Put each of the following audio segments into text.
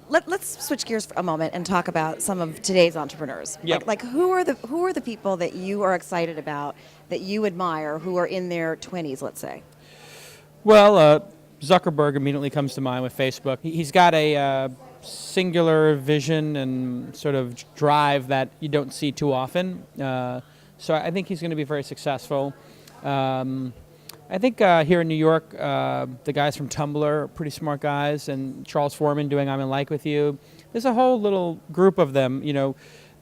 Let's switch gears for a moment and talk about some of today's entrepreneurs. Yep. Like who are the people that you are excited about, that you admire, who are in their 20s, let's say? Well, Zuckerberg immediately comes to mind with Facebook. He's got a singular vision and sort of drive that you don't see too often. So I think he's going to be very successful. I think here in New York, the guys from Tumblr are pretty smart guys, and Charles Foreman doing I'm in Like with You. There's a whole little group of them.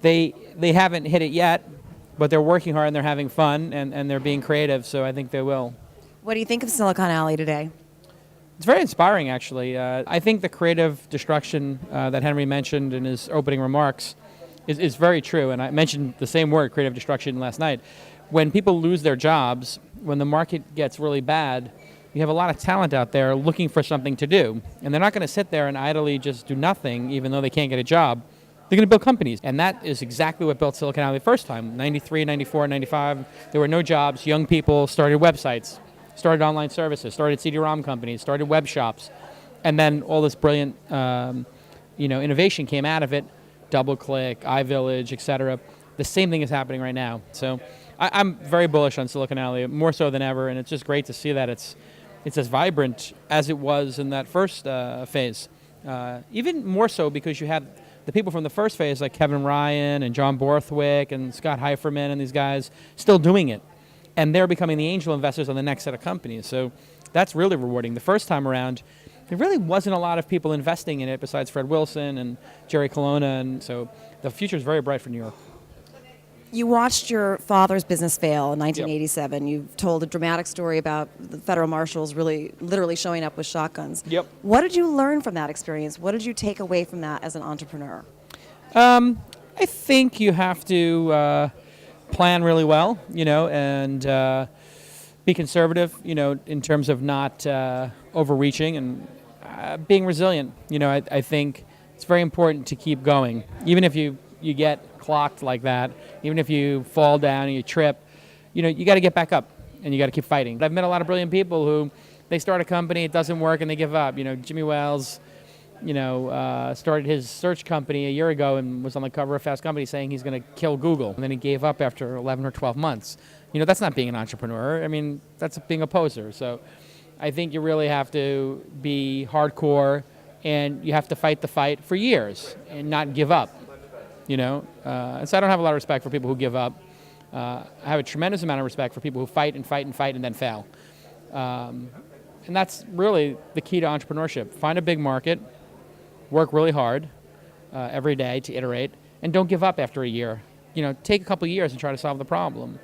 They haven't hit it yet, but they're working hard and they're having fun and they're being creative. So I think they will. What do you think of Silicon Alley today? It's very inspiring, actually. I think the creative destruction that Henry mentioned in his opening remarks is very true. And I mentioned the same word, creative destruction, last night. When people lose their jobs, when the market gets really bad, you have a lot of talent out there looking for something to do. And they're not going to sit there and idly just do nothing, even though they can't get a job. They're going to build companies. And that is exactly what built Silicon Alley the first time. 93, 94, 95, there were no jobs. Young people started websites, started online services, started CD-ROM companies, started web shops. And then all this brilliant innovation came out of it. DoubleClick, iVillage, et cetera. The same thing is happening right now. So I'm very bullish on Silicon Alley, more so than ever, and it's just great to see that it's as vibrant as it was in that first phase. Even more so because you had the people from the first phase, like Kevin Ryan and John Borthwick and Scott Heiferman and these guys, still doing it. And they're becoming the angel investors on the next set of companies. So that's really rewarding. The first time around, there really wasn't a lot of people investing in it besides Fred Wilson and Jerry Colonna, and so the future is very bright for New York. You watched your father's business fail in 1987. Yep. You've told a dramatic story about the federal marshals really literally showing up with shotguns. Yep. What did you learn from that experience? What did you take away from that as an entrepreneur? I think you have to plan really well, and be conservative, in terms of not overreaching and being resilient. I think it's very important to keep going. Even if you get clocked like that, even if you fall down and you trip, you got to get back up and you got to keep fighting. I've met a lot of brilliant people who they start a company, it doesn't work, and they give up. Jimmy Wales, started his search company a year ago and was on the cover of Fast Company saying he's going to kill Google, and then he gave up after 11 or 12 months. That's not being an entrepreneur. I mean, that's being a poser. So I think you really have to be hardcore, and you have to fight the fight for years and not give up. And so I don't have a lot of respect for people who give up. I have a tremendous amount of respect for people who fight and fight and fight and then fail. And that's really the key to entrepreneurship. Find a big market, work really hard every day to iterate, and don't give up after a year. Take a couple of years and try to solve the problem.